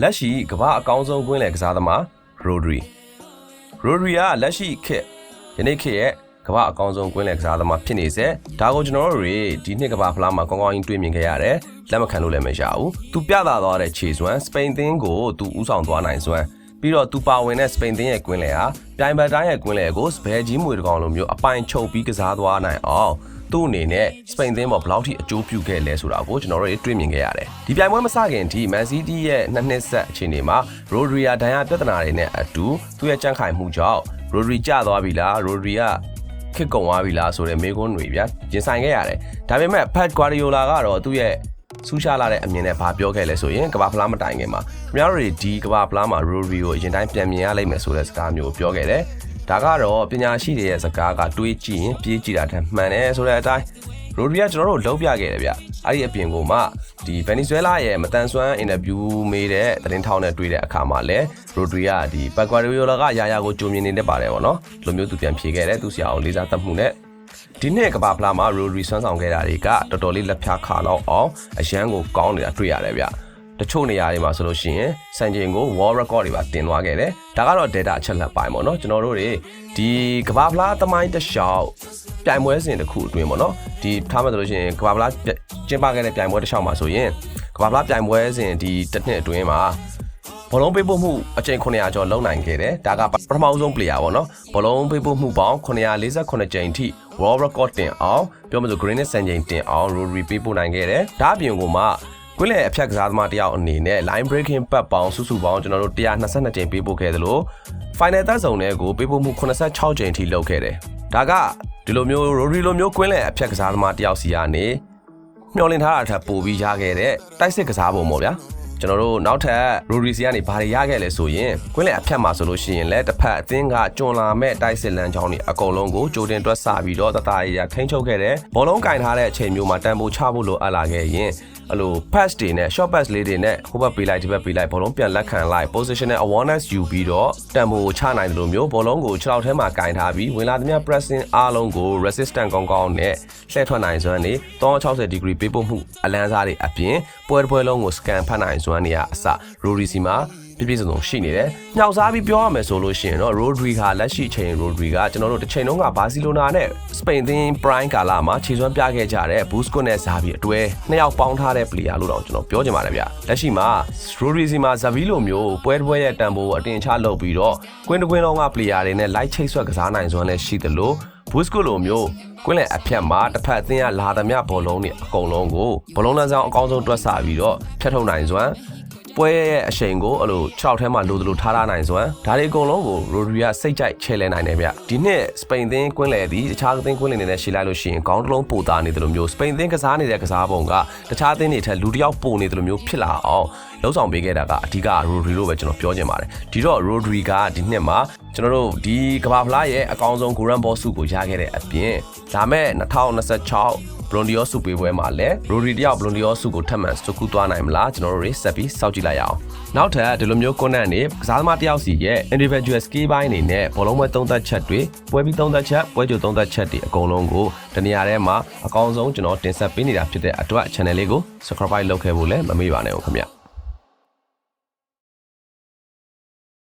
လက်ရှိကမ္ဘာအကောင်းဆုံးကွင်းလယ်ကစားသမား Rodri ကလက်ရှိခေတ်ယနေ့ခေတ်ရဲ့ကမ္ဘာအကောင်းဆုံးကွင်းလယ်ကစားသမားဖြစ်နေစေဒါကိုကျွန်တော်တို့တွေဒီနှစ်ကမ္ဘာဖလားမှာကောင်းကောင်းကြီးတွေ့မြင်ခဲ့ရတယ်လက်မခံလို့လည်းမရဘူးသူပြသသွားတဲ့ခြေစွမ်းစပိန်သင်းကိုသူဥဆောင်သွားနိုင်စွမ်းပြီးတော့သူပါဝင်တဲ့စပိန်သင်းရဲ့ကွင်းလယ်ဟာပြိုင်ဘက်တိုင်းရဲ့ကွင်းလယ်ကိုစပယ်ကြီးမွေတကောင်လိုမျိုးအပိုင်ချုပ်ပြီးကစားသွားနိုင်အောင်သူ့အနေနဲ့စပိန်သင်းပေါ်ဘယ်လောက်ထိအကျိုးပြုခဲ့လဲဆိုတာကိုကျွန်တော်တို့တွေ့မြင်ခဲ့ရတယ်ဒီပြိုင်ပွဲမစခင်ထိမန်စီးတီးရဲ့နှစ်ဆက်အခြေအနေမှာရိုဒရီယာဒဏ်ရာပြဿနာတွေနဲ့အတူသူ့ရဲ့ကြန့်ခိုင်မှုကြောင့်ရိုဒရီကျသွားပြီလားရိုဒရီကခစ်ကုံသွားပြီလားဆိုတဲ့မေးခွန်းတွေဗျာရင်ဆိုင်ခဲ့ရတယ်ဒါပေမဲ့ဖက်ဂွာဒီယိုလာကတော့သူ့ရဲ့ဆူရှာလာတဲ့အမြင်နဲ့ဘာပြောခဲ့လဲဆိုရင်ကမ္ဘာဖလားမတိုင်ခင်မှာခင်ဗျားတို့တွေဒီကမ္ဘာဖလားမှာရိုဒရီကိုအရင်တိုင်းပြန်မြင်ရလိမ့်မယ်ဆိုတဲ့စကားမျိုးပြောခဲ့တယ်ဒါကတော့ပညာရှိတွေရဲ့စကားကတွေးကြည့်ရင်ပြေးကြည့်တာထက်မှန်တယ်ဆိုတဲ့အတိုင်းရိုဒရီကကျွန်တော်တို့လုံးပြခဲ့တယ်ဗျအဲ့ဒီအပြင်ကိုမှဒီဗင်နီဇွဲလားရဲ့မတန်ဆွမ်းအင်တာဗျူးမေးတဲ့သတင်းထောက်နဲ့တွေ့တဲ့အခါမှာလည်းရိုဒရီကဒီဘက်ဂွာဒီယိုလာကရာကိုကြိုမြင်နေတတ်ပါတယ်ဗောနော်လိုမျိုးသူပြန်ဖြေခဲ့တယ်သူဆရာကိုလေးစားတတ်မှုနဲ့ဒီနေ့ကမ္ဘာဖလားမှာရိုဒရီဆွမ်းဆောင်ခဲ့တာတွေကတော်တော်လေးလက်ဖြာခါလောက်အောင်အရန်ကိုကောင်းနေတာတွေ့ရတယ်ဗျတချို့နေရာတွေမှာဆိုလို့ရှိရင်စံချိန်ကို world record တွေပါတင်သွားခဲ့တယ်ဒါကတော့ data အချက်လက်ပိုင်းပေါ့နော်ကျွန်တော်တို့တွေဒီကမ္ဘာဖလားသမိုင်းတစ်လျှောက်ပြိုင်ပွဲစဉ်တစ်ခုအတွင်းပေါ့နော်ဒီထားမှဆိုလို့ရှိရင်ကမ္ဘာဖလားကျင်းပခဲ့တဲ့ပြိုင်ပွဲတစ်လျှောက်မှာဆိုရင်ကမ္ဘာဖလားပြိုင်ပွဲစဉ်ဒီတစ်နှစ်အတွင်းမှာဘောလုံးပေးပို့မှုအကြိမ်900ကျော်လုံနိုင်ခဲ့တယ်ဒါကပထမဆုံး player ပေါ့နော်ဘောလုံးပေးပို့မှုပေါင်း948ကြိမ်ထိ world record တင်အောင်ပြောမှဆို Greenwich စံချိန်တင်အောင် Rodri ပေးပို့နိုင်ခဲ့တယ်ဒါအပြင်ကိုမှကွင်းလယ်အဖြတ်ကစားသမားတယောက်အနေနဲ့ line breaking ပတ်ပေါင်းစုစုပေါင်းကျွန်တော်တို့122ကြိမ်ပေးပို့ခဲ့သလို final သက်ဆုံးတွေကိုပေးပို့မှု86ကြိမ်ထိလုပ်ခဲ့တယ်ဒါကဒီလိုမျိုး Rodri လိုမျိုးကွင်းလယ်အဖြတ်ကစားသမားတယောက်စီကနေမျှော်လင့်ထားတာထက်ပိုပြီးရခဲ့တဲ့တိုက်စစ်ကစားပုံပေါ့ဗျာကျွန်တော်တို့နောက်ထပ် Rodri စီကနေဘာတွေရခဲ့လဲဆိုရင်ကွင်းလယ်အဖြတ်မှာဆိုလို့ရှိရင်လည်းတစ်ဖက်အသင်းကကျွံလာမဲ့တိုက်စစ်လမ်းကြောင်းတွေအကုန်လုံးကိုကြိုတင်တွက်ဆပြီးတော့တသားရထိန်းချုပ်ခဲ့တယ်ဘောလုံးကင်ထားတဲ့အချိန်မျိုးမှာတန်ဖိုးချဖို့လိုအပ်လာခဲ့ရင်အဲ့လို pass တွေနဲ့ short pass လေးတွေနဲ့ဟိုဘက်ပေးလိုက်ဒီဘက်ပေးလိုက်ဘောလုံးပြန်လက်ခံလိုက် positional awareness ယူပြီးတော့တန်ဖိုးချနိုင်တယ်လို့မျိုးဘောလုံးကို6လောက်ထဲမှာကင်ထားပြီးဝင်လာသမျှ pressing အားလုံးကို resistance ကောင်းကောင်းနဲ့လှည့်ထွက်နိုင်စွမ်းနေ360 degree ပေးပို့မှုအလန်းစားတွေအပြင်ပွဲလုံးကို scan ဖတ်နိုင်စွမ်းနေရအစ Rodri စီမှာပြည့်စုံရှိနေတယ်။ညှောက်စားပြီးပြောရမယ်ဆိုလို့ရှိရင်တော့ Rodri ကလက်ရှိချိန် Rodri ကကျွန်တော်တို့တစ်ချိန်လုံးကဘာစီလိုနာနဲ့စပိန်သင်း prime ကာလာမှာခြေစွမ်းပြခဲ့ကြတဲ့ Busquets နဲ့ Xavi အတွဲနှစ်ယောက်ပေါင်းထားတဲ့ player လို့တော့ကျွန်တော်ပြောချင်ပါတယ်ဗျ။လက်ရှိမှာ Rodri စီမှာ Xavi လိုမျိုးပွဲရဲ့တန်ဖိုးအတင်ချလုပ်ပြီးတော့ကွင်းလုံးက player တွေနဲ့ light ချိတ်ဆွဲကစားနိုင်စွမ်းလည်းရှိသလို Busquets လိုမျိုးကွင်းလယ်အဖြတ်မှာတစ်ဖက်အသင်းကလာသမျှဘောလုံးတွေအကုန်လုံးကိုဘောလုံးလမ်းဆောင်အကောင်းဆုံးတွက်ဆပြီးတော့ဖြတ်ထုတ်နိုင်စွမ်းပွဲရဲ့အချိန်ကိုအဲ့လို6ထဲမှာလိုသလိုထားနိုင်စွမ်းဒါတွေအကုန်လုံးကို Rodri ကစိတ်ကြိုက်ချဲလဲနိုင်တယ်ဗျဒီနှစ်စပိန်သင်းကွင်းလယ်သည်တခြားသင်းကွင်းလယ်တွေနဲ့ရှင်းလိုက်လို့ရှိရင်ခေါင်းတစ်လုံးပိုတာနေတယ်လို့မျိုးစပိန်သင်းကစားနေတဲ့ကစားပုံကတခြားသင်းတွေထက်လူတစ်ယောက်ပိုနေတယ်လို့မျိုးဖြစ်လာအောင်လှုပ်ဆောင်ပေးခဲ့တာကအဓိက Rodri လို့ပဲကျွန်တော်ပြောချင်ပါတယ်ဒီတော့ Rodri ကဒီနှစ်မှာကျွန်တော်တို့ဒီကမ္ဘာဖလားရဲ့အကောင်းဆုံး Golden Ball ဆုကိုရခဲ့တဲ့အပြင်ဒါမဲ့2026ဘလွန်ဒီယောဆုပေးပွဲမှာလည်း Rodri တယောက်ဘလွန်ဒီယောဆုကိုထပ်မံစကူသွားနိုင်မလားကျွန်တော်တို့တွေဆက်ပြီးစောင့်ကြည့်လိုက်ရအောင်နောက်ထပ်ဒီလိုမျိုး content တွေကစားသမားတယောက်စီရဲ့ individual skill ပိုင်းအနေနဲ့ဘောလုံးပွဲသုံးသက်ချက်တွေပွဲပြီးသုံးသက်ချက်ပွဲကြိုသုံးသက်ချက်တွေအကုန်လုံးကိုတနေရာထဲမှာအကောင်းဆုံးကျွန်တော်တင်ဆက်ပေးနေတာဖြစ်တဲ့အတွက် channel လေးကို subscribe လုပ်ခဲ့ဖို့လည်းမမေ့ပါနဲ့ဦးခင်ဗျ